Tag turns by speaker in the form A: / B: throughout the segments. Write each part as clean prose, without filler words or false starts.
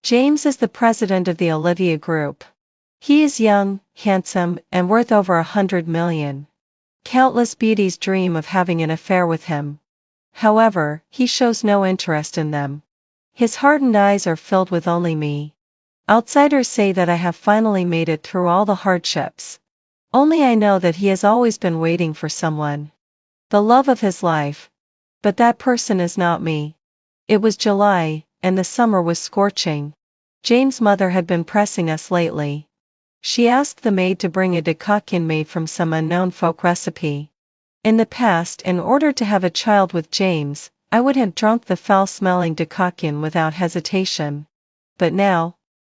A: James is the president of the Olivia Group. He is young, handsome, and worth over 100 million. Countless beauties dream of having an affair with him. However, he shows no interest in them. His hardened eyes are filled with only me. Outsiders say that I have finally made it through all the hardships. Only I know that he has always been waiting for someone. The love of his life. But that person is not me. It was July, and the summer was scorching. James' mother had been pressing us lately. She asked the maid to bring a decoction made from some unknown folk recipe. In the past, in order to have a child with James, I would have drunk the foul-smelling decoction without hesitation. But now,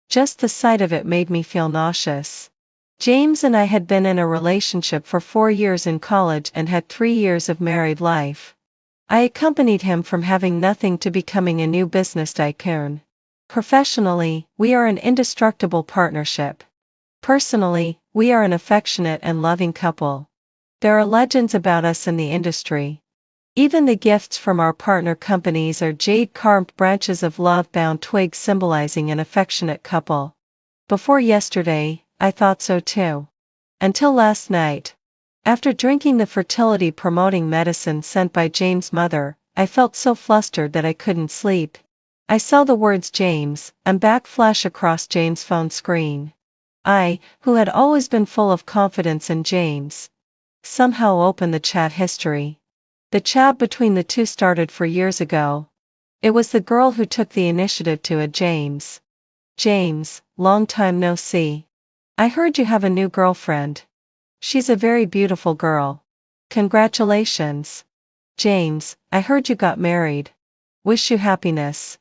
A: just the sight of it made me feel nauseous. James and I had been in a relationship for 4 years in college and had 3 years of married life. I accompanied him from having nothing to becoming a new business tycoon. Professionally, we are an indestructible partnership. Personally, we are an affectionate and loving couple. There are legends about us in the industry. Even the gifts from our partner companies are jade-carved branches of love-bound twigs symbolizing an affectionate couple. Before yesterday, I thought so too. Until last night. After drinking the fertility-promoting medicine sent by James' mother, I felt so flustered that I couldn't sleep. I saw the words James, I'm back flash across James' phone screen. I, who had always been full of confidence in James, somehow opened the chat history. The chat between the two started 4 years ago. It was the girl who took the initiative to add James. James, long time no see. I heard you have a new girlfriend. She's a very beautiful girl. Congratulations. James, I heard you got married. Wish you happiness.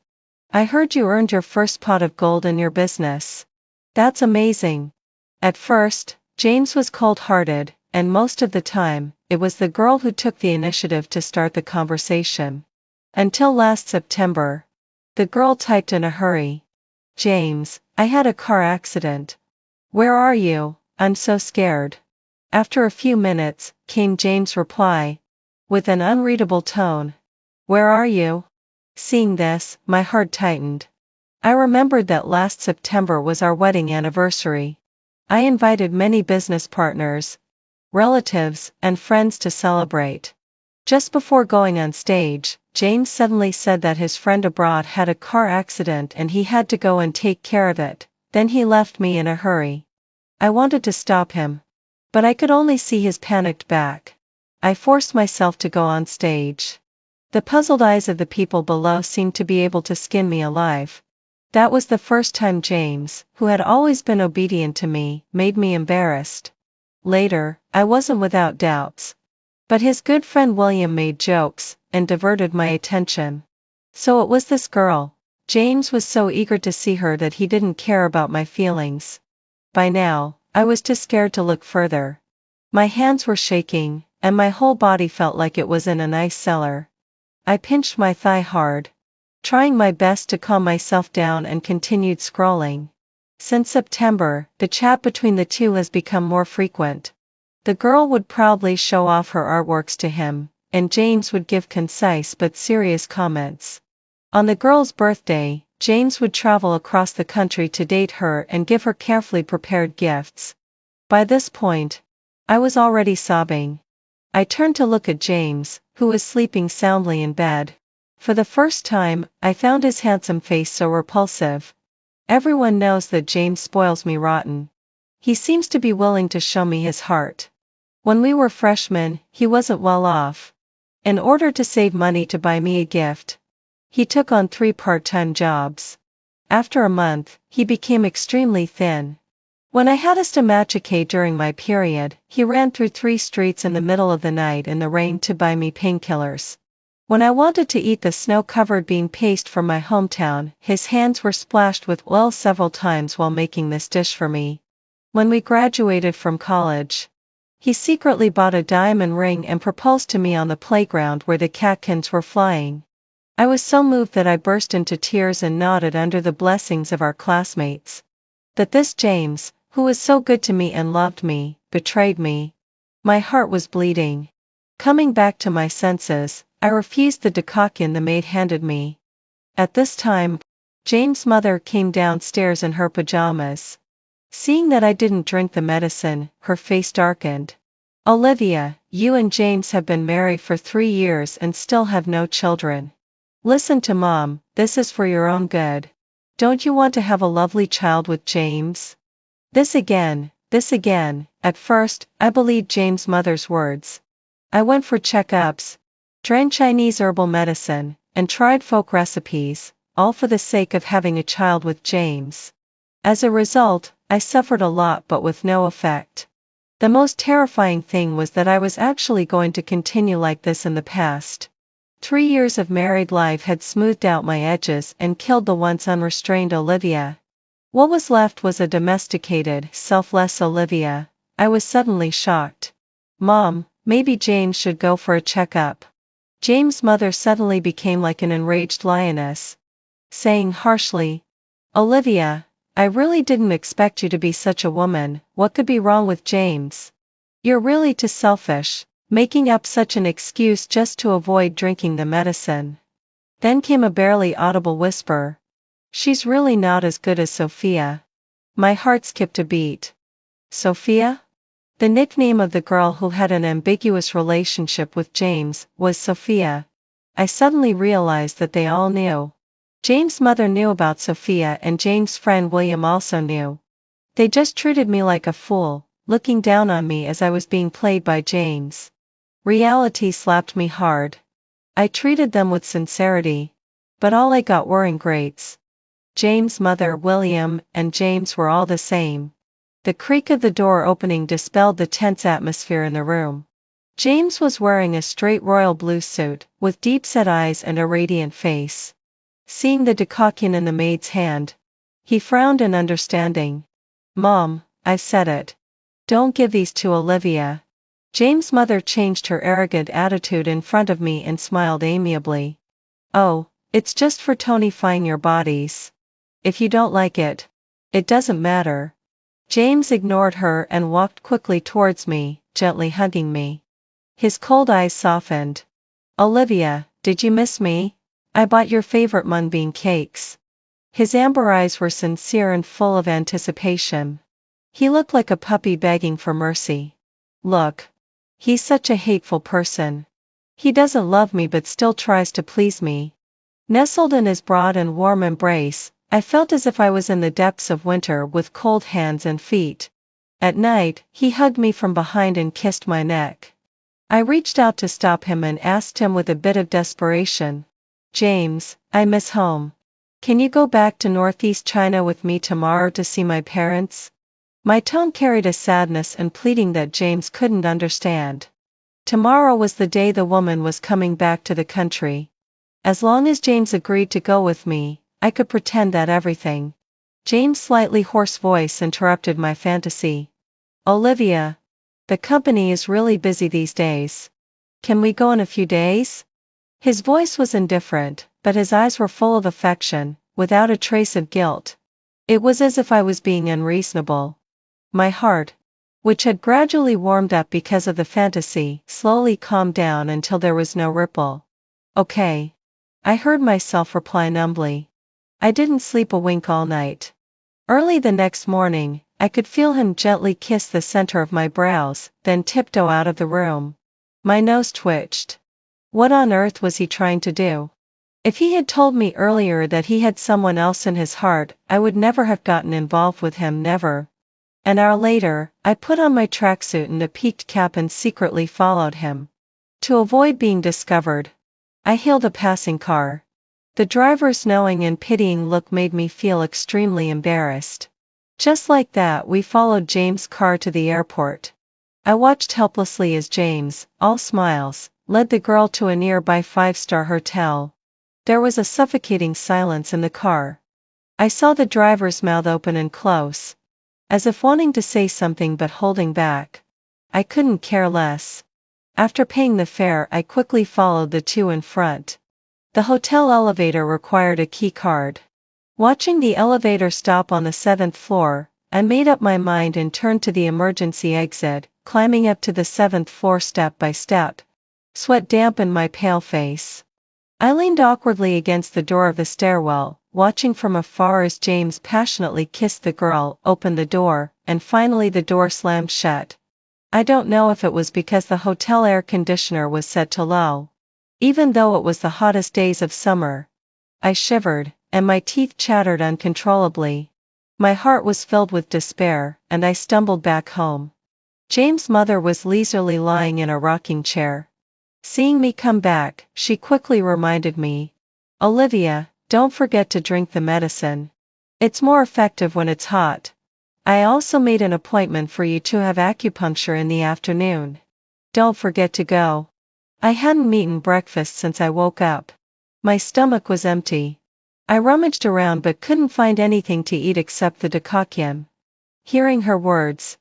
A: I heard you earned your first pot of gold in your business. That's amazing. At first, James was cold-hearted, and most of the time, it was the girl who took the initiative to start the conversation. Until last September. The girl typed in a hurry. James, I had a car accident. Where are you? I'm so scared. After a few minutes, came James' reply. With an unreadable tone. Where are you? Seeing this, my heart tightened. I remembered that last September was our wedding anniversary. I invited many business partners, relatives, and friends to celebrate. Just before going on stage, James suddenly said that his friend abroad had a car accident and he had to go and take care of it. Then he left me in a hurry. I wanted to stop him. But I could only see his panicked back. I forced myself to go on stage. The puzzled eyes of the people below seemed to be able to skin me alive. That was the first time James, who had always been obedient to me, made me embarrassed. Later, I wasn't without doubts. But his good friend William made jokes, and diverted my attention. So it was this girl. James was so eager to see her that he didn't care about my feelings. By now, I was too scared to look further. My hands were shaking, and my whole body felt like it was in an ice cellar. I pinched my thigh hard, trying my best to calm myself down, and continued scrolling. Since September, the chat between the two has become more frequent. The girl would proudly show off her artworks to him, and James would give concise but serious comments. On the girl's birthday, James would travel across the country to date her and give her carefully prepared gifts. By this point, I was already sobbing. I turned to look at James, who was sleeping soundly in bed. For the first time, I found his handsome face so repulsive. Everyone knows that James spoils me rotten. He seems to be willing to show me his heart. When we were freshmen, he wasn't well off. In order to save money to buy me a gift, he took on 3 part-time jobs. After a month, he became extremely thin. When I had a stomachache during my period, he ran through 3 streets in the middle of the night in the rain to buy me painkillers. When I wanted to eat the snow-covered bean paste from my hometown, his hands were splashed with oil several times while making this dish for me. When we graduated from college, he secretly bought a diamond ring and proposed to me on the playground where the catkins were flying. I was so moved that I burst into tears and nodded under the blessings of our classmates. That this James, who was so good to me and loved me, betrayed me. My heart was bleeding. Coming back to my senses, I refused the decoction the maid handed me. At this time, James' mother came downstairs in her pajamas. Seeing that I didn't drink the medicine, her face darkened. Olivia, you and James have been married for 3 years and still have no children. Listen to Mom, this is for your own good. Don't you want to have a lovely child with James? This again. At first, I believed James' mother's words. I went for checkups, drank Chinese herbal medicine, and tried folk recipes, all for the sake of having a child with James. As a result, I suffered a lot but with no effect. The most terrifying thing was that I was actually going to continue like this in the past. 3 years of married life had smoothed out my edges and killed the once unrestrained Olivia. What was left was a domesticated, selfless Olivia. I was suddenly shocked. Mom, maybe James should go for a checkup. James' mother suddenly became like an enraged lioness, saying harshly, Olivia, I really didn't expect you to be such a woman. What could be wrong with James? You're really too selfish, making up such an excuse just to avoid drinking the medicine. Then came a barely audible whisper. She's really not as good as Sophia. My heart skipped a beat. Sophia? The nickname of the girl who had an ambiguous relationship with James was Sophia. I suddenly realized that they all knew. James' mother knew about Sophia and James' friend William also knew. They just treated me like a fool, looking down on me as I was being played by James. Reality slapped me hard. I treated them with sincerity, but all I got were ingrates. James' mother, William, and James were all the same. The creak of the door opening dispelled the tense atmosphere in the room. James was wearing a straight royal blue suit, with deep-set eyes and a radiant face. Seeing the decoction in the maid's hand, he frowned in understanding. Mom, I said it. Don't give these to Olivia. James' mother changed her arrogant attitude in front of me and smiled amiably. Oh, it's just for tonifying your bodies. If you don't like it, it doesn't matter. James ignored her and walked quickly towards me, gently hugging me. His cold eyes softened. Olivia, did you miss me? I bought your favorite mung bean cakes. His amber eyes were sincere and full of anticipation. He looked like a puppy begging for mercy. Look. He's such a hateful person. He doesn't love me but still tries to please me. Nestled in his broad and warm embrace, I felt as if I was in the depths of winter with cold hands and feet. At night, he hugged me from behind and kissed my neck. I reached out to stop him and asked him with a bit of desperation. James, I miss home. Can you go back to Northeast China with me tomorrow to see my parents? My tone carried a sadness and pleading that James couldn't understand. Tomorrow was the day the woman was coming back to the country. As long as James agreed to go with me, I could pretend that everything. James' slightly hoarse voice interrupted my fantasy. Olivia, the company is really busy these days. Can we go in a few days? His voice was indifferent, but his eyes were full of affection, without a trace of guilt. It was as if I was being unreasonable. My heart, which had gradually warmed up because of the fantasy, slowly calmed down until there was no ripple. Okay. I heard myself reply numbly. I didn't sleep a wink all night. Early the next morning, I could feel him gently kiss the center of my brows, then tiptoe out of the room. My nose twitched. What on earth was he trying to do? If he had told me earlier that he had someone else in his heart, I would never have gotten involved with him, never. An hour later, I put on my tracksuit and a peaked cap and secretly followed him. To avoid being discovered, I hailed a passing car. The driver's knowing and pitying look made me feel extremely embarrassed. Just like that, we followed James' car to the airport. I watched helplessly as James, all smiles, led the girl to a nearby 5-star hotel. There was a suffocating silence in the car. I saw the driver's mouth open and close, as if wanting to say something but holding back. I couldn't care less. After paying the fare, I quickly followed the two in front. The hotel elevator required a key card. Watching the elevator stop on the 7th floor, I made up my mind and turned to the emergency exit, climbing up to the 7th floor step by step. Sweat dampened my pale face. I leaned awkwardly against the door of the stairwell, watching from afar as James passionately kissed the girl, opened the door, and finally the door slammed shut. I don't know if it was because the hotel air conditioner was set to low. Even though it was the hottest days of summer, I shivered, and my teeth chattered uncontrollably. My heart was filled with despair, and I stumbled back home. James' mother was leisurely lying in a rocking chair. Seeing me come back, she quickly reminded me, "Olivia, don't forget to drink the medicine. It's more effective when it's hot. I also made an appointment for you to have acupuncture in the afternoon. Don't forget to go." I hadn't eaten breakfast since I woke up. My stomach was empty. I rummaged around but couldn't find anything to eat except the decoction. Hearing her words,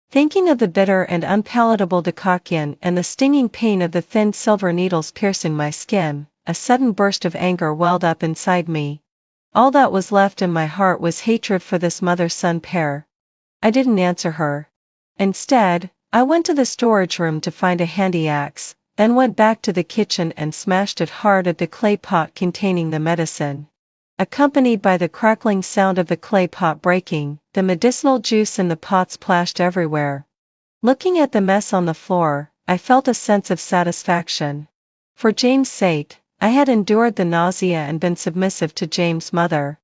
A: thinking of the bitter and unpalatable decoction and the stinging pain of the thin silver needles piercing my skin, a sudden burst of anger welled up inside me. All that was left in my heart was hatred for this mother-son pair. I didn't answer her. Instead, I went to the storage room to find a handy axe, then went back to the kitchen and smashed it hard at the clay pot containing the medicine. Accompanied by the crackling sound of the clay pot breaking, the medicinal juice in the pot splashed everywhere. Looking at the mess on the floor, I felt a sense of satisfaction. For James' sake, I had endured the nausea and been submissive to James' mother.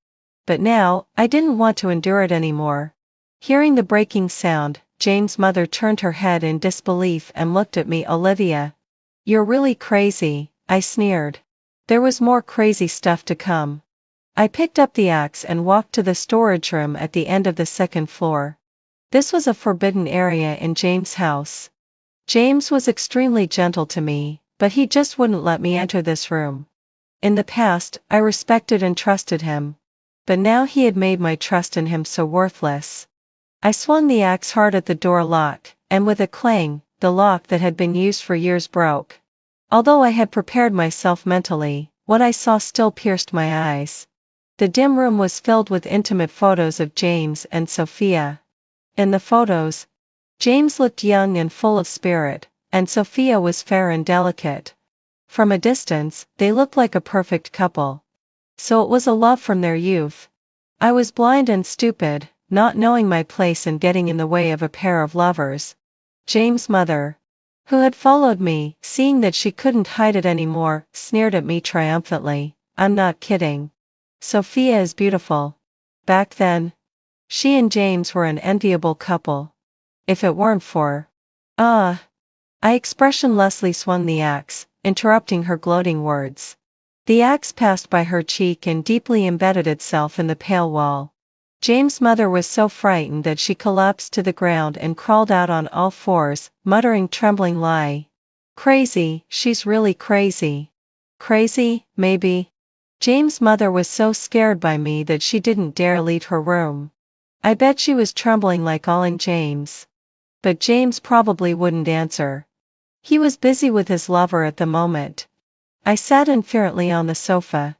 A: But now, I didn't want to endure it anymore. Hearing the breaking sound, James' mother turned her head in disbelief and looked at me. "Olivia, you're really crazy," I sneered. There was more crazy stuff to come. I picked up the axe and walked to the storage room at the end of the second floor. This was a forbidden area in James' house. James was extremely gentle to me, but he just wouldn't let me enter this room. In the past, I respected and trusted him. But now he had made my trust in him so worthless. I swung the axe hard at the door lock, and with a clang, the lock that had been used for years broke. Although I had prepared myself mentally, what I saw still pierced my eyes. The dim room was filled with intimate photos of James and Sophia. In the photos, James looked young and full of spirit, and Sophia was fair and delicate. From a distance, they looked like a perfect couple. So it was a love from their youth. I was blind and stupid, not knowing my place and getting in the way of a pair of lovers. James' mother, who had followed me, seeing that she couldn't hide it anymore, sneered at me triumphantly. "I'm not kidding. Sophia is beautiful." Back then, she and James were an enviable couple. If it weren't for... I expressionlessly swung the axe, interrupting her gloating words. The axe passed by her cheek and deeply embedded itself in the pale wall. James' mother was so frightened that she collapsed to the ground and crawled out on all fours, muttering trembling lie. "Crazy, she's really crazy." Crazy, maybe. James' mother was so scared by me that she didn't dare leave her room. I bet she was trembling like all in James. But James probably wouldn't answer. He was busy with his lover at the moment. I sat indifferently on the sofa,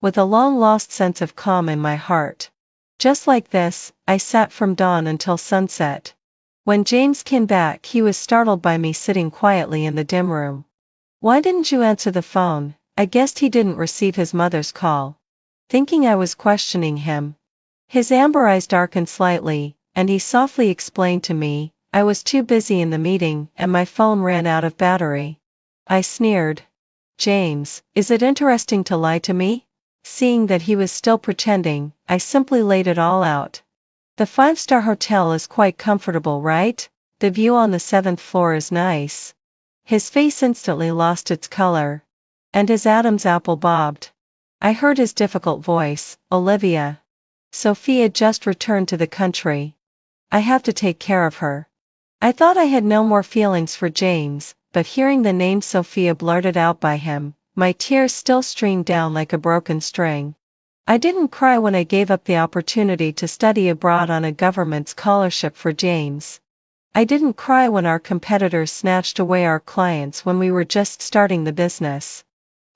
A: with a long-lost sense of calm in my heart. Just like this, I sat from dawn until sunset. When James came back, he was startled by me sitting quietly in the dim room. "Why didn't you answer the phone?" I guessed he didn't receive his mother's call. Thinking I was questioning him. His amber eyes darkened slightly, and he softly explained to me, "I was too busy in the meeting, and my phone ran out of battery." I sneered. "James, is it interesting to lie to me?" Seeing that he was still pretending, I simply laid it all out. "The five-star hotel is quite comfortable, right? The view on the 7th floor is nice." His face instantly lost its color. And his Adam's apple bobbed. I heard his difficult voice, "Olivia. Sophia just returned to the country. I have to take care of her." I thought I had no more feelings for James, but hearing the name Sophia blurted out by him, my tears still streamed down like a broken string. I didn't cry when I gave up the opportunity to study abroad on a government scholarship for James. I didn't cry when our competitors snatched away our clients when we were just starting the business.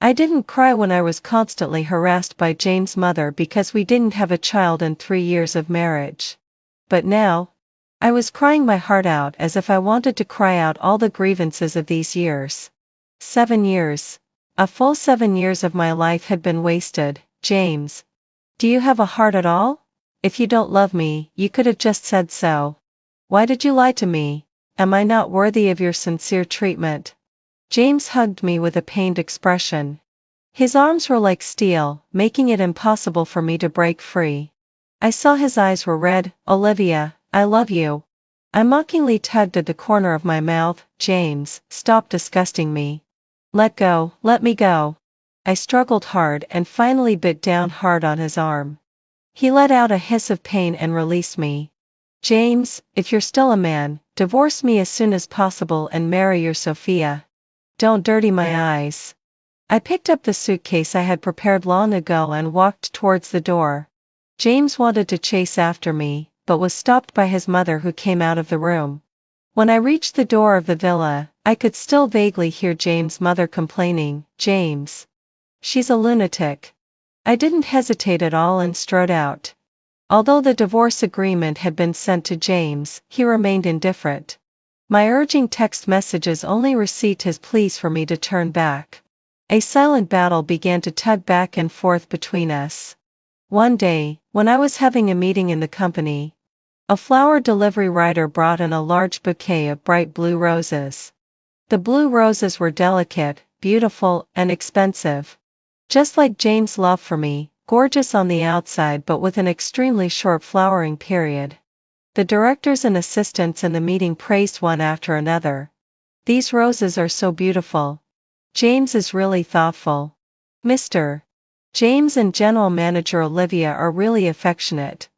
A: I didn't cry when I was constantly harassed by James' mother because we didn't have a child in 3 years of marriage. But now, I was crying my heart out as if I wanted to cry out all the grievances of these years. 7 years. A full 7 years of my life had been wasted, James. Do you have a heart at all? If you don't love me, you could have just said so. Why did you lie to me? Am I not worthy of your sincere treatment? James hugged me with a pained expression. His arms were like steel, making it impossible for me to break free. I saw his eyes were red. Olivia, I love you. I mockingly tugged at the corner of my mouth. James, stop disgusting me. Let go, let me go. I struggled hard and finally bit down hard on his arm. He let out a hiss of pain and released me. James, if you're still a man, divorce me as soon as possible and marry your Sophia. Don't dirty my eyes. I picked up the suitcase I had prepared long ago and walked towards the door. James wanted to chase after me, but was stopped by his mother, who came out of the room. When I reached the door of the villa, I could still vaguely hear James' mother complaining, James. She's a lunatic. I didn't hesitate at all and strode out. Although the divorce agreement had been sent to James, he remained indifferent. My urging text messages only received his pleas for me to turn back. A silent battle began to tug back and forth between us. One day, when I was having a meeting in the company, a flower delivery rider brought in a large bouquet of bright blue roses. The blue roses were delicate, beautiful, and expensive. Just like James' love for me, gorgeous on the outside but with an extremely short flowering period. The directors and assistants in the meeting praised one after another. These roses are so beautiful. James is really thoughtful. Mr. James and General Manager Olivia are really affectionate.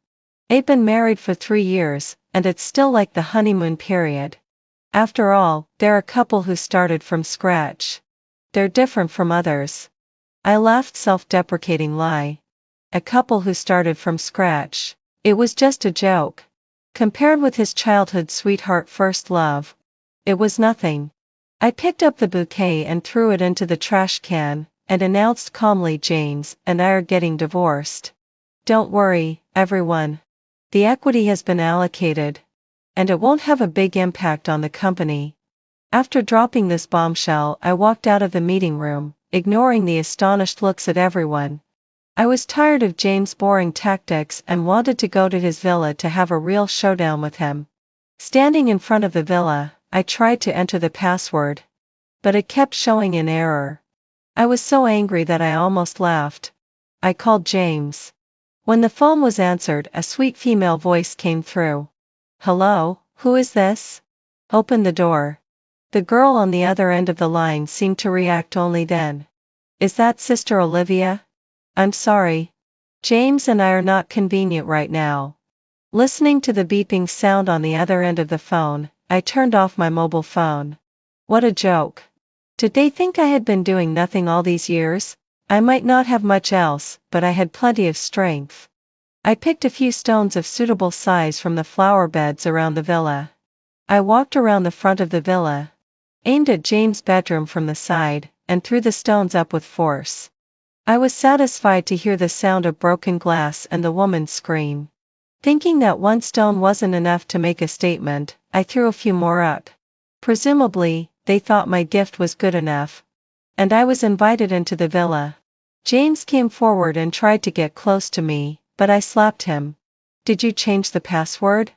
A: They've been married for 3 years, and it's still like the honeymoon period. After all, they're a couple who started from scratch. They're different from others. I laughed, self-deprecating lie. A couple who started from scratch. It was just a joke. Compared with his childhood sweetheart first love, it was nothing. I picked up the bouquet and threw it into the trash can, and announced calmly, James and I are getting divorced. Don't worry, everyone. The equity has been allocated, and it won't have a big impact on the company. After dropping this bombshell, I walked out of the meeting room, ignoring the astonished looks at everyone. I was tired of James' boring tactics and wanted to go to his villa to have a real showdown with him. Standing in front of the villa, I tried to enter the password, but it kept showing an error. I was so angry that I almost laughed. I called James. When the phone was answered, a sweet female voice came through. Hello, who is this? Open the door. The girl on the other end of the line seemed to react only then. Is that Sister Olivia? I'm sorry. James and I are not convenient right now. Listening to the beeping sound on the other end of the phone, I turned off my mobile phone. What a joke. Did they think I had been doing nothing all these years? I might not have much else, but I had plenty of strength. I picked a few stones of suitable size from the flower beds around the villa. I walked around the front of the villa, aimed at James' bedroom from the side, and threw the stones up with force. I was satisfied to hear the sound of broken glass and the woman scream. Thinking that one stone wasn't enough to make a statement, I threw a few more up. Presumably, they thought my gift was good enough, and I was invited into the villa. James came forward and tried to get close to me, but I slapped him. Did you change the password?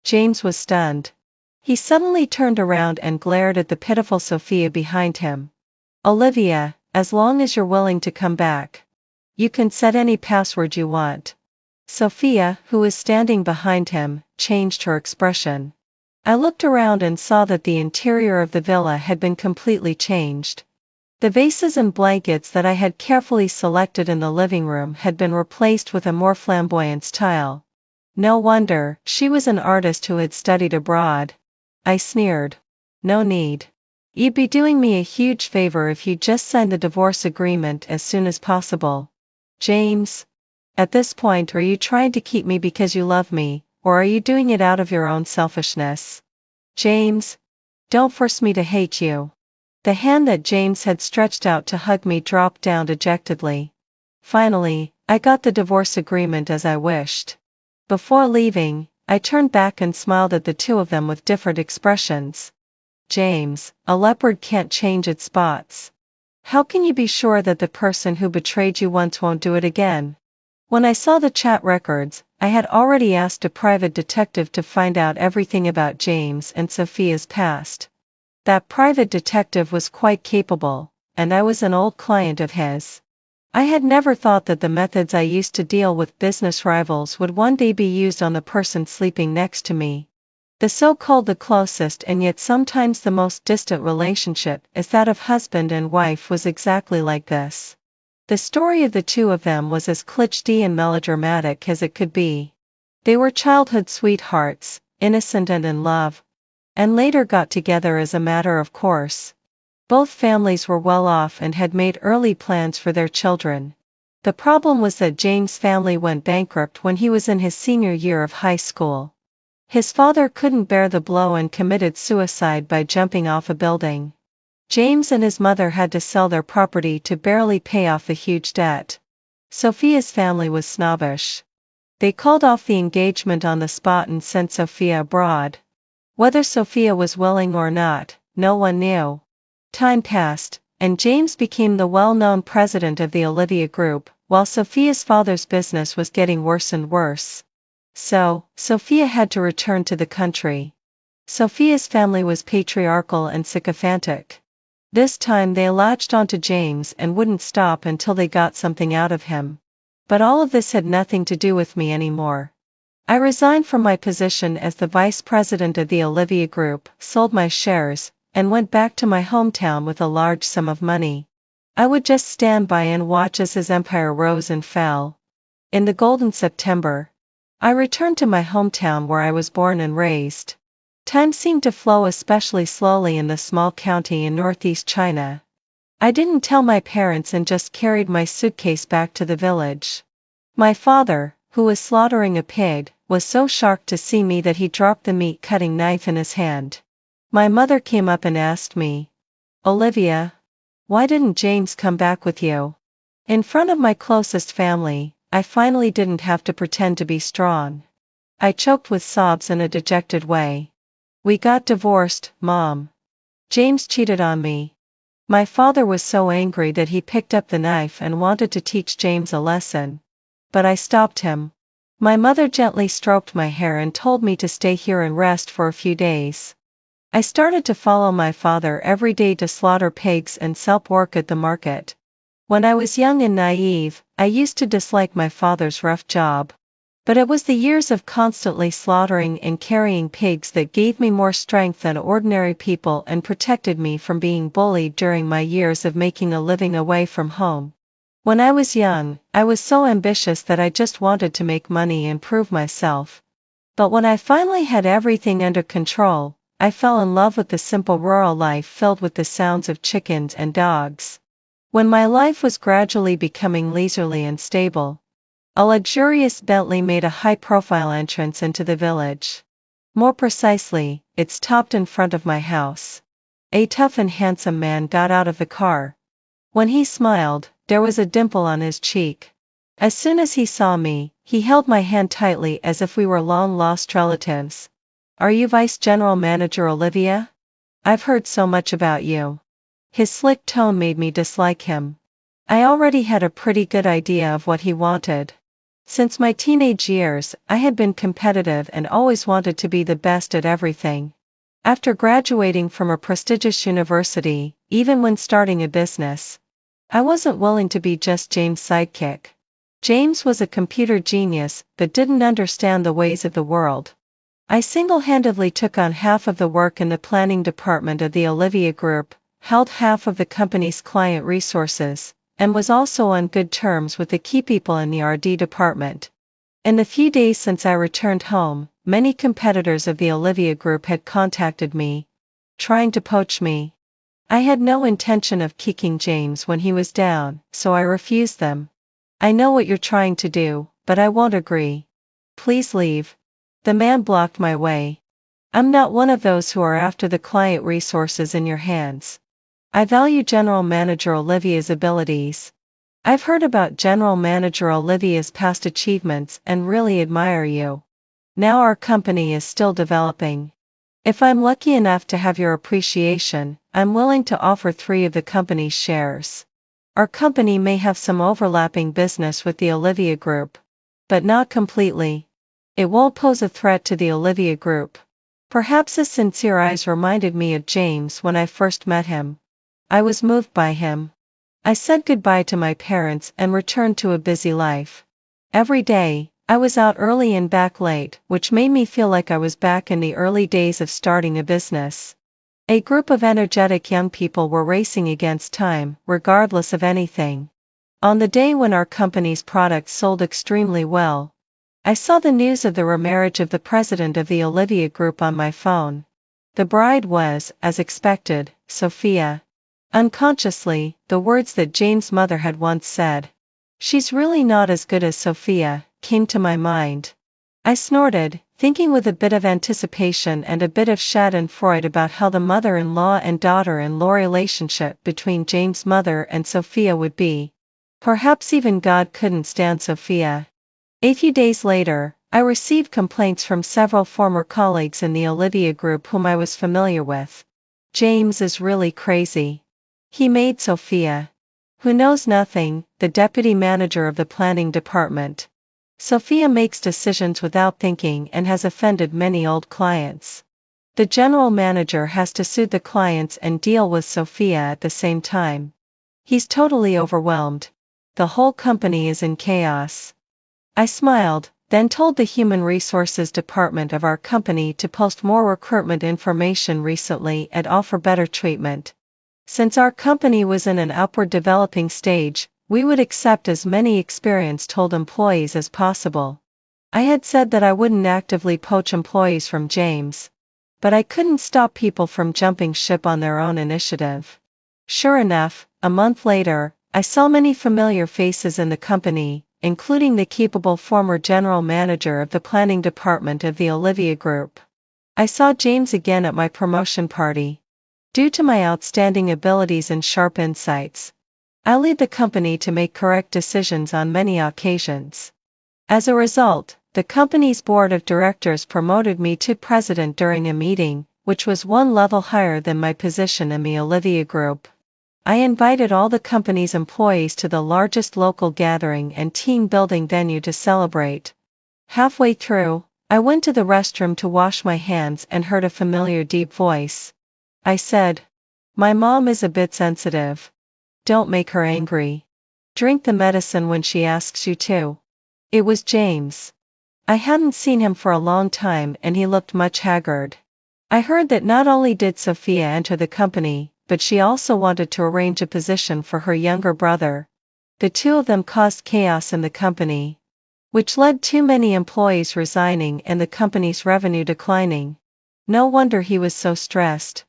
A: James was stunned. He suddenly turned around and glared at the pitiful Sophia behind him. Olivia, as long as you're willing to come back, you can set any password you want. Sophia, who was standing behind him, changed her expression. I looked around and saw that the interior of the villa had been completely changed. The vases and blankets that I had carefully selected in the living room had been replaced with a more flamboyant style. No wonder, she was an artist who had studied abroad. I sneered. No need. You'd be doing me a huge favor if you just signed the divorce agreement as soon as possible. James. At this point, are you trying to keep me because you love me, or are you doing it out of your own selfishness? James. Don't force me to hate you. The hand that James had stretched out to hug me dropped down dejectedly. Finally, I got the divorce agreement as I wished. Before leaving, I turned back and smiled at the two of them with different expressions. James, a leopard can't change its spots. How can you be sure that the person who betrayed you once won't do it again? When I saw the chat records, I had already asked a private detective to find out everything about James and Sophia's past. That private detective was quite capable, and I was an old client of his. I had never thought that the methods I used to deal with business rivals would one day be used on the person sleeping next to me. The so-called the closest and yet sometimes the most distant relationship is that of husband and wife was exactly like this. The story of the two of them was as cliché and melodramatic as it could be. They were childhood sweethearts, innocent and in love, and later got together as a matter of course. Both families were well off and had made early plans for their children. The problem was that James' family went bankrupt when he was in his senior year of high school. His father couldn't bear the blow and committed suicide by jumping off a building. James and his mother had to sell their property to barely pay off the huge debt. Sophia's family was snobbish. They called off the engagement on the spot and sent Sophia abroad. Whether Sophia was willing or not, no one knew. Time passed, and James became the well-known president of the Olivia Group, while Sophia's father's business was getting worse and worse. So, Sophia had to return to the country. Sophia's family was patriarchal and sycophantic. This time they latched onto James and wouldn't stop until they got something out of him. But all of this had nothing to do with me anymore. I resigned from my position as the vice president of the Olivia Group, sold my shares, and went back to my hometown with a large sum of money. I would just stand by and watch as his empire rose and fell. In the golden September, I returned to my hometown where I was born and raised. Time seemed to flow especially slowly in the small county in northeast China. I didn't tell my parents and just carried my suitcase back to the village. My father, who was slaughtering a pig, was so shocked to see me that he dropped the meat-cutting knife in his hand. My mother came up and asked me, "Olivia, why didn't James come back with you?" In front of my closest family, I finally didn't have to pretend to be strong. I choked with sobs in a dejected way. "We got divorced, Mom. James cheated on me." My father was so angry that he picked up the knife and wanted to teach James a lesson. But I stopped him. My mother gently stroked my hair and told me to stay here and rest for a few days. I started to follow my father every day to slaughter pigs and sell pork at the market. When I was young and naive, I used to dislike my father's rough job. But it was the years of constantly slaughtering and carrying pigs that gave me more strength than ordinary people and protected me from being bullied during my years of making a living away from home. When I was young, I was so ambitious that I just wanted to make money and prove myself. But when I finally had everything under control, I fell in love with the simple rural life filled with the sounds of chickens and dogs. When my life was gradually becoming leisurely and stable, a luxurious Bentley made a high-profile entrance into the village. More precisely, it stopped in front of my house. A tough and handsome man got out of the car. When he smiled, there was a dimple on his cheek. As soon as he saw me, he held my hand tightly as if we were long-lost relatives. "Are you Vice General Manager Olivia? I've heard so much about you." His slick tone made me dislike him. I already had a pretty good idea of what he wanted. Since my teenage years, I had been competitive and always wanted to be the best at everything. After graduating from a prestigious university, even when starting a business, I wasn't willing to be just James' sidekick. James was a computer genius, but didn't understand the ways of the world. I single-handedly took on half of the work in the planning department of the Olivia Group, held half of the company's client resources, and was also on good terms with the key people in the R&D department. In the few days since I returned home, many competitors of the Olivia Group had contacted me, trying to poach me. I had no intention of kicking James when he was down, so I refused them. "I know what you're trying to do, but I won't agree. Please leave." The man blocked my way. "I'm not one of those who are after the client resources in your hands. I value General Manager Olivia's abilities. I've heard about General Manager Olivia's past achievements and really admire you. Now our company is still developing. If I'm lucky enough to have your appreciation, I'm willing to offer 3 of the company's shares." Our company may have some overlapping business with the Olivia Group, but not completely. It won't pose a threat to the Olivia Group. Perhaps his sincere eyes reminded me of James when I first met him. I was moved by him. I said goodbye to my parents and returned to a busy life. Every day, I was out early and back late, which made me feel like I was back in the early days of starting a business. A group of energetic young people were racing against time, regardless of anything. On the day when our company's products sold extremely well, I saw the news of the remarriage of the president of the Olivia Group on my phone. The bride was, as expected, Sophia. Unconsciously, the words that James' mother had once said, "She's really not as good as Sophia," came to my mind. I snorted, thinking with a bit of anticipation and a bit of schadenfreude about how the mother-in-law and daughter-in-law relationship between James' mother and Sophia would be. Perhaps even God couldn't stand Sophia. A few days later, I received complaints from several former colleagues in the Olivia Group whom I was familiar with. James is really crazy. He made Sophia, who knows nothing, the deputy manager of the planning department. Sophia makes decisions without thinking and has offended many old clients. The general manager has to soothe the clients and deal with Sophia at the same time. He's totally overwhelmed. The whole company is in chaos. I smiled, then told the Human Resources Department of our company to post more recruitment information recently and offer better treatment. Since our company was in an upward developing stage, we would accept as many experienced old employees as possible. I had said that I wouldn't actively poach employees from James, but I couldn't stop people from jumping ship on their own initiative. Sure enough, a month later, I saw many familiar faces in the company, including the capable former general manager of the planning department of the Olivia Group. I saw James again at my promotion party. Due to my outstanding abilities and sharp insights, I lead the company to make correct decisions on many occasions. As a result, the company's board of directors promoted me to president during a meeting, which was one level higher than my position in the Olivia Group. I invited all the company's employees to the largest local gathering and team-building venue to celebrate. Halfway through, I went to the restroom to wash my hands and heard a familiar deep voice. I said, "My mom is a bit sensitive. Don't make her angry. Drink the medicine when she asks you to." It was James. I hadn't seen him for a long time and he looked much haggard. I heard that not only did Sophia enter the company, but she also wanted to arrange a position for her younger brother. The two of them caused chaos in the company, which led to many employees resigning and the company's revenue declining. No wonder he was so stressed.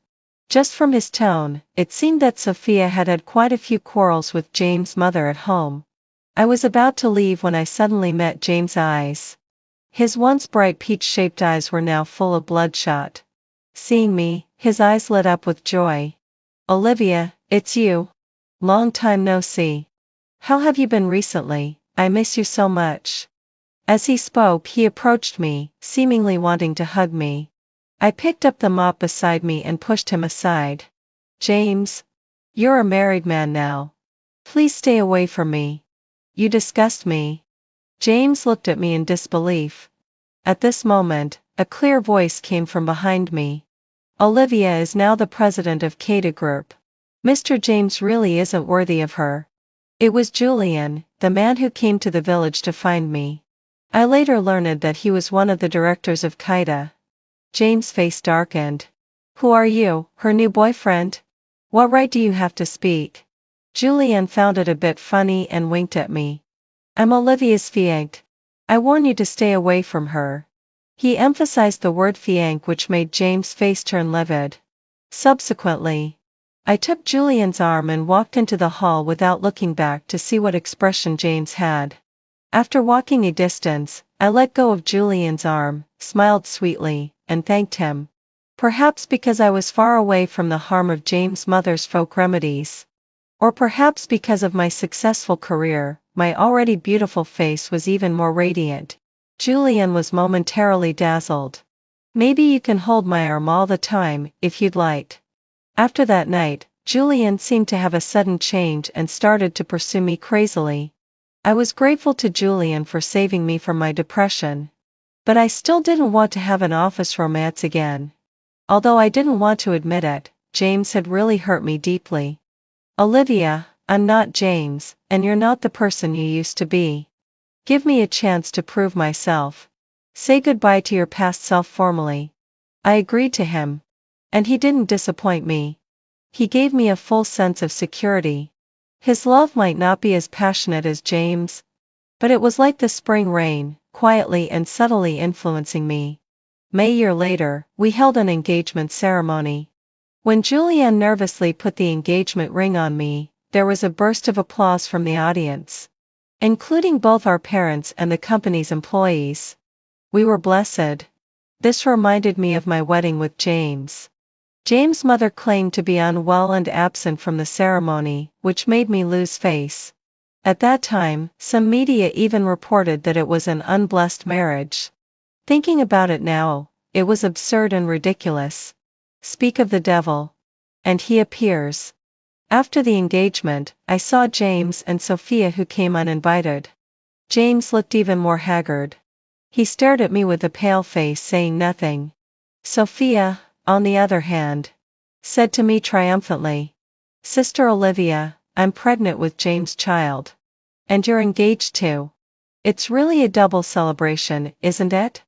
A: Just from his tone, it seemed that Sophia had had quite a few quarrels with James' mother at home. I was about to leave when I suddenly met James' eyes. His once bright peach-shaped eyes were now full of bloodshot. Seeing me, his eyes lit up with joy. "Olivia, it's you. Long time no see. How have you been recently? I miss you so much." As he spoke, he approached me, seemingly wanting to hug me. I picked up the mop beside me and pushed him aside. "James, you're a married man now. Please stay away from me. You disgust me." James looked at me in disbelief. At this moment, a clear voice came from behind me. "Olivia is now the president of Cada Group. Mr. James really isn't worthy of her." It was Julian, the man who came to the village to find me. I later learned that he was one of the directors of Cada. James' face darkened. "Who are you, her new boyfriend? What right do you have to speak?" Julian found it a bit funny and winked at me. "I'm Olivia's fiancé. I warn you to stay away from her." He emphasized the word fiancé, which made James' face turn livid. Subsequently, I took Julian's arm and walked into the hall without looking back to see what expression James had. After walking a distance, I let go of Julian's arm, smiled sweetly, and thanked him. Perhaps because I was far away from the harm of James' mother's folk remedies. Or perhaps because of my successful career, my already beautiful face was even more radiant. Julian was momentarily dazzled. "Maybe you can hold my arm all the time, if you'd like." After that night, Julian seemed to have a sudden change and started to pursue me crazily. I was grateful to Julian for saving me from my depression. But I still didn't want to have an office romance again. Although I didn't want to admit it, James had really hurt me deeply. Olivia, I'm not James, and you're not the person you used to be. Give me a chance to prove myself. Say goodbye to your past self formally. I agreed to him. And he didn't disappoint me. He gave me a full sense of security. His love might not be as passionate as James, but it was like the spring rain, quietly and subtly influencing me. A year later, we held an engagement ceremony. When Julianne nervously put the engagement ring on me, there was a burst of applause from the audience, including both our parents and the company's employees. We were blessed. This reminded me of my wedding with James. James' mother claimed to be unwell and absent from the ceremony, which made me lose face. At that time, some media even reported that it was an unblessed marriage. Thinking about it now, it was absurd and ridiculous. Speak of the devil. And he appears. After the engagement, I saw James and Sophia, who came uninvited. James looked even more haggard. He stared at me with a pale face, saying nothing. Sophia, on the other hand, said to me triumphantly, "Sister Olivia, I'm pregnant with James' child. And you're engaged too. It's really a double celebration, isn't it?"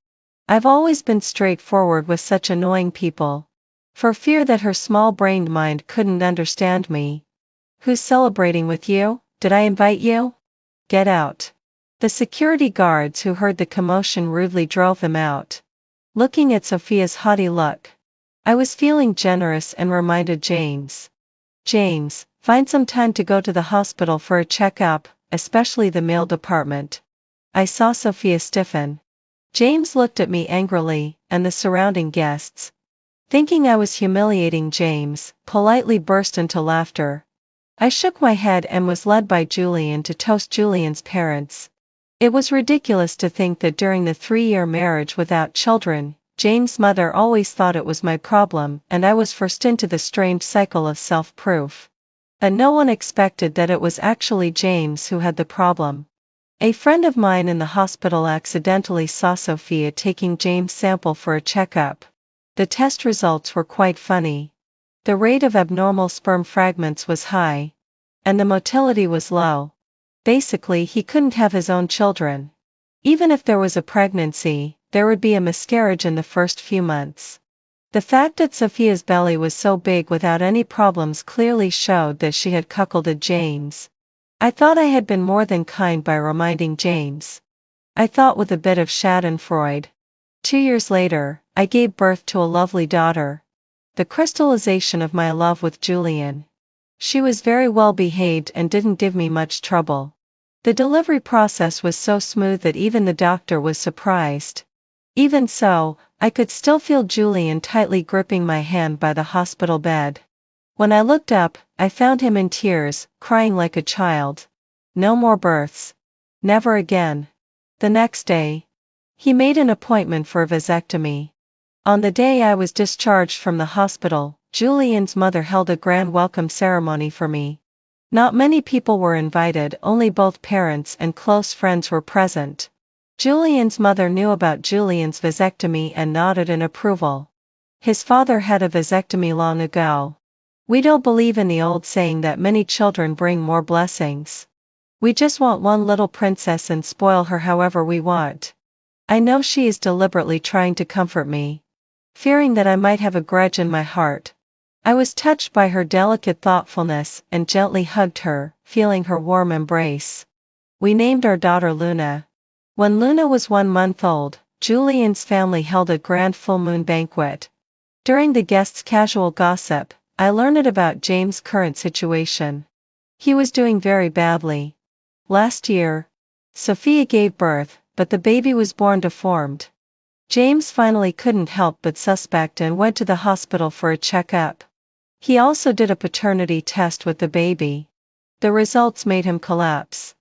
A: I've always been straightforward with such annoying people, for fear that her small-brained mind couldn't understand me. "Who's celebrating with you? Did I invite you? Get out." The security guards who heard the commotion rudely drove them out. Looking at Sophia's haughty look, I was feeling generous and reminded James, find some time to go to the hospital for a checkup, especially the male department." I saw Sophia stiffen. James looked at me angrily, and the surrounding guests, thinking I was humiliating James, politely burst into laughter. I shook my head and was led by Julian to toast Julian's parents. It was ridiculous to think that during the 3-year marriage without children, James' mother always thought it was my problem, and I was forced into the strange cycle of self-proof. And no one expected that it was actually James who had the problem. A friend of mine in the hospital accidentally saw Sophia taking James' sample for a checkup. The test results were quite funny. The rate of abnormal sperm fragments was high, and the motility was low. Basically, he couldn't have his own children. Even if there was a pregnancy, there would be a miscarriage in the first few months. The fact that Sophia's belly was so big without any problems clearly showed that she had cuckolded James. I thought I had been more than kind by reminding James. I thought with a bit of schadenfreude. 2 years later, I gave birth to a lovely daughter. The crystallization of my love with Julian. She was very well behaved and didn't give me much trouble. The delivery process was so smooth that even the doctor was surprised. Even so, I could still feel Julian tightly gripping my hand by the hospital bed. When I looked up, I found him in tears, crying like a child. No more births. Never again. The next day, he made an appointment for a vasectomy. On the day I was discharged from the hospital, Julian's mother held a grand welcome ceremony for me. Not many people were invited, only both parents and close friends were present. Julian's mother knew about Julian's vasectomy and nodded in approval. His father had a vasectomy long ago. We don't believe in the old saying that many children bring more blessings. We just want one little princess and spoil her however we want. I know she is deliberately trying to comfort me, fearing that I might have a grudge in my heart. I was touched by her delicate thoughtfulness and gently hugged her, feeling her warm embrace. We named our daughter Luna. When Luna was 1 month old, Julian's family held a grand full moon banquet. During the guests' casual gossip, I learned about James' current situation. He was doing very badly. Last year, Sophia gave birth, but the baby was born deformed. James finally couldn't help but suspect and went to the hospital for a checkup. He also did a paternity test with the baby. The results made him collapse.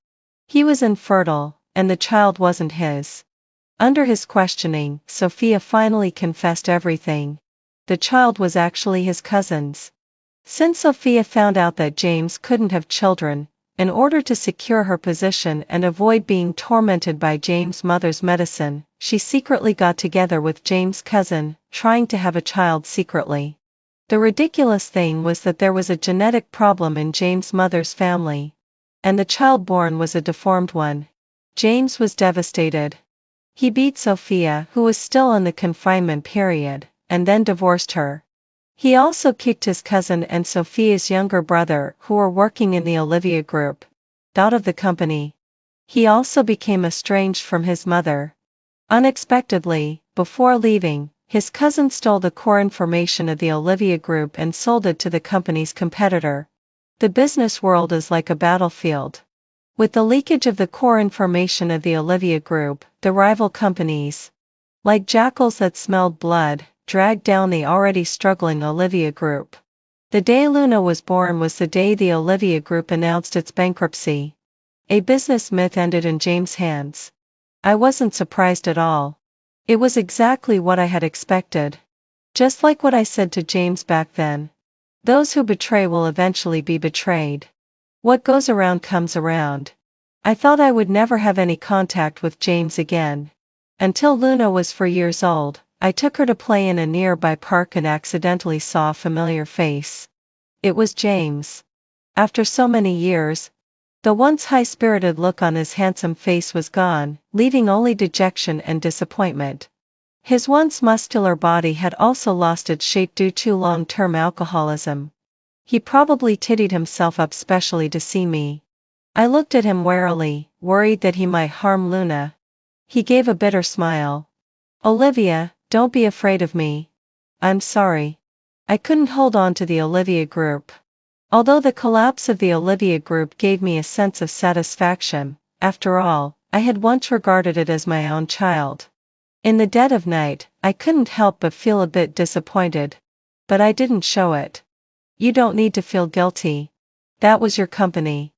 A: He was infertile, and the child wasn't his. Under his questioning, Sophia finally confessed everything. The child was actually his cousin's. Since Sophia found out that James couldn't have children, in order to secure her position and avoid being tormented by James' mother's medicine, she secretly got together with James' cousin, trying to have a child secretly. The ridiculous thing was that there was a genetic problem in James' mother's family, and the child born was a deformed one. James was devastated. He beat Sophia, who was still in the confinement period, and then divorced her. He also kicked his cousin and Sophia's younger brother, who were working in the Olivia group, out of the company. He also became estranged from his mother. Unexpectedly, before leaving, his cousin stole the core information of the Olivia group and sold it to the company's competitor. The business world is like a battlefield. With the leakage of the core information of the Olivia group, the rival companies, like jackals that smelled blood, dragged down the already struggling Olivia group. The day Luna was born was the day the Olivia group announced its bankruptcy. A business myth ended in James' hands. I wasn't surprised at all. It was exactly what I had expected. Just like what I said to James back then. Those who betray will eventually be betrayed. What goes around comes around. I thought I would never have any contact with James again. Until Luna was 4 years old, I took her to play in a nearby park and accidentally saw a familiar face. It was James. After so many years, the once high-spirited look on his handsome face was gone, leaving only dejection and disappointment. His once muscular body had also lost its shape due to long-term alcoholism. He probably tittied himself up specially to see me. I looked at him warily, worried that he might harm Luna. He gave a bitter smile. "Olivia, don't be afraid of me. I'm sorry. I couldn't hold on to the Olivia group." Although the collapse of the Olivia group gave me a sense of satisfaction, after all, I had once regarded it as my own child. In the dead of night, I couldn't help but feel a bit disappointed. But I didn't show it. You don't need to feel guilty. That was your company.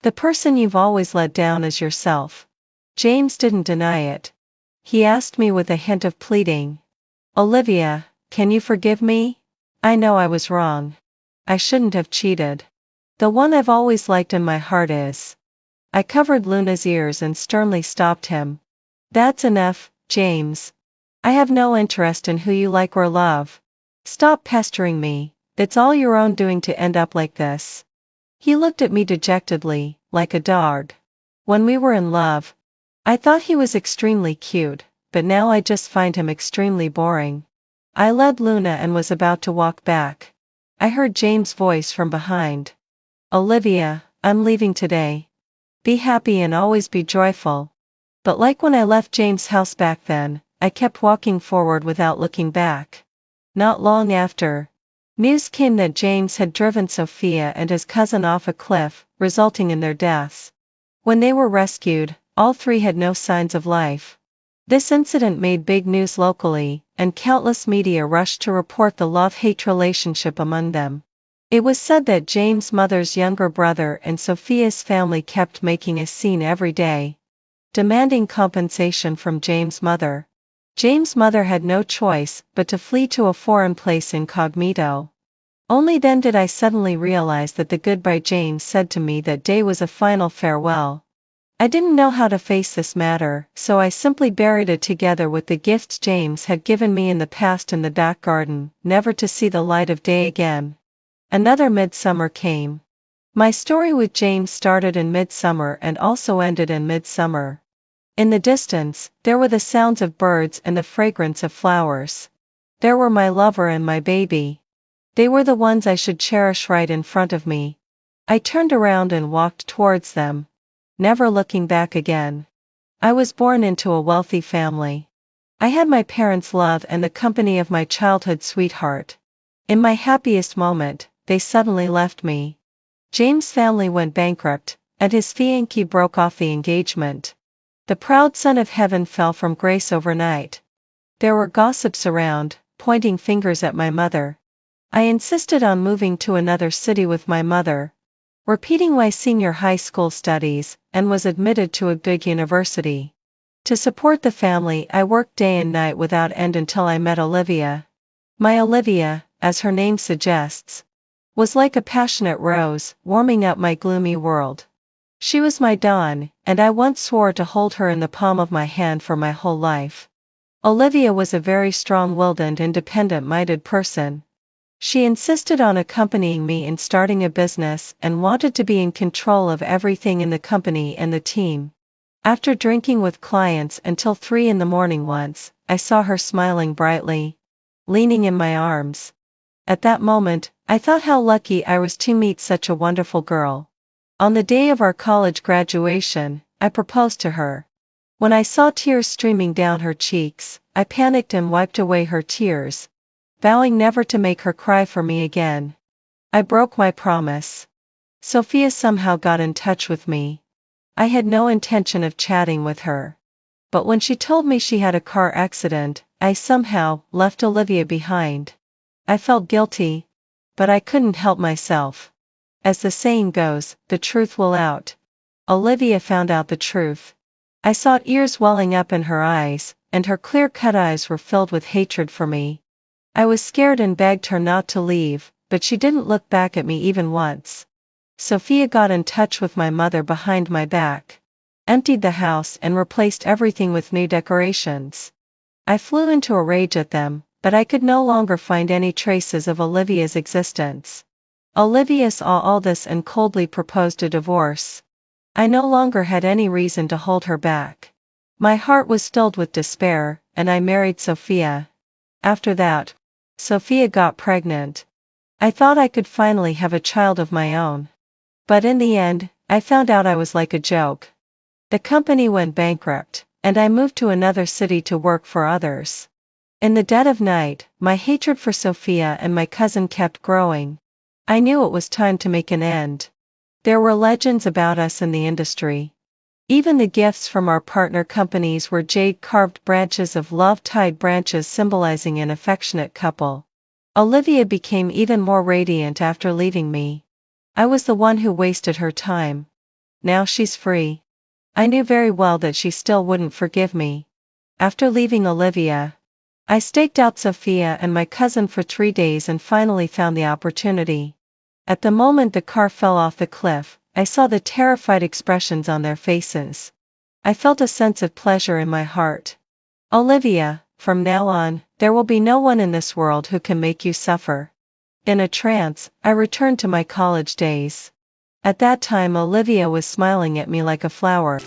A: The person you've always let down is yourself. James didn't deny it. He asked me with a hint of pleading. "Olivia, can you forgive me? I know I was wrong. I shouldn't have cheated. The one I've always liked in my heart is." I covered Luna's ears and sternly stopped him. "That's enough, James. I have no interest in who you like or love. Stop pestering me. It's all your own doing to end up like this." He looked at me dejectedly, like a dog. When we were in love, I thought he was extremely cute, but now I just find him extremely boring. I led Luna and was about to walk back. I heard James' voice from behind. "Olivia, I'm leaving today. Be happy and always be joyful." But like when I left James' house back then, I kept walking forward without looking back. Not long after, news came that James had driven Sophia and his cousin off a cliff, resulting in their deaths. When they were rescued, all three had no signs of life. This incident made big news locally, and countless media rushed to report the love-hate relationship among them. It was said that James' mother's younger brother and Sophia's family kept making a scene every day, demanding compensation from James' mother. James' mother had no choice but to flee to a foreign place incognito. Only then did I suddenly realize that the goodbye James said to me that day was a final farewell. I didn't know how to face this matter, so I simply buried it together with the gifts James had given me in the past in the back garden, never to see the light of day again. Another midsummer came. My story with James started in midsummer and also ended in midsummer. In the distance, there were the sounds of birds and the fragrance of flowers. There were my lover and my baby. They were the ones I should cherish right in front of me. I turned around and walked towards them, never looking back again. I was born into a wealthy family. I had my parents' love and the company of my childhood sweetheart. In my happiest moment, they suddenly left me. James' family went bankrupt, and his fiancée broke off the engagement. The proud son of heaven fell from grace overnight. There were gossips around, pointing fingers at my mother. I insisted on moving to another city with my mother, repeating my senior high school studies, and was admitted to a big university. To support the family, I worked day and night without end until I met Olivia. My Olivia, as her name suggests. was like a passionate rose, warming up my gloomy world. She was my dawn, and I once swore to hold her in the palm of my hand for my whole life. Olivia was a very strong-willed and independent-minded person. She insisted on accompanying me in starting a business and wanted to be in control of everything in the company and the team. After drinking with clients until 3 in the morning once, I saw her smiling brightly, leaning in my arms. At that moment, I thought how lucky I was to meet such a wonderful girl. On the day of our college graduation, I proposed to her. When I saw tears streaming down her cheeks, I panicked and wiped away her tears, vowing never to make her cry for me again. I broke my promise. Sophia somehow got in touch with me. I had no intention of chatting with her. But when she told me she had a car accident, I somehow left Olivia behind. I felt guilty, but I couldn't help myself. As the saying goes, the truth will out. Olivia found out the truth. I saw tears welling up in her eyes, and her clear-cut eyes were filled with hatred for me. I was scared and begged her not to leave, but she didn't look back at me even once. Sophia got in touch with my mother behind my back, emptied the house and replaced everything with new decorations. I flew into a rage at them, but I could no longer find any traces of Olivia's existence. Olivia saw all this and coldly proposed a divorce. I no longer had any reason to hold her back. My heart was filled with despair, and I married Sophia. After that, Sophia got pregnant. I thought I could finally have a child of my own. But in the end, I found out I was like a joke. The company went bankrupt, and I moved to another city to work for others. In the dead of night, my hatred for Sophia and my cousin kept growing. I knew it was time to make an end. There were legends about us in the industry. Even the gifts from our partner companies were jade-carved branches of love-tied branches symbolizing an affectionate couple. Olivia became even more radiant after leaving me. I was the one who wasted her time. Now she's free. I knew very well that she still wouldn't forgive me. After leaving Olivia, I staked out Sophia and my cousin for 3 days and finally found the opportunity. At the moment the car fell off the cliff, I saw the terrified expressions on their faces. I felt a sense of pleasure in my heart. Olivia, from now on, there will be no one in this world who can make you suffer. In a trance, I returned to my college days. At that time Olivia was smiling at me like a flower.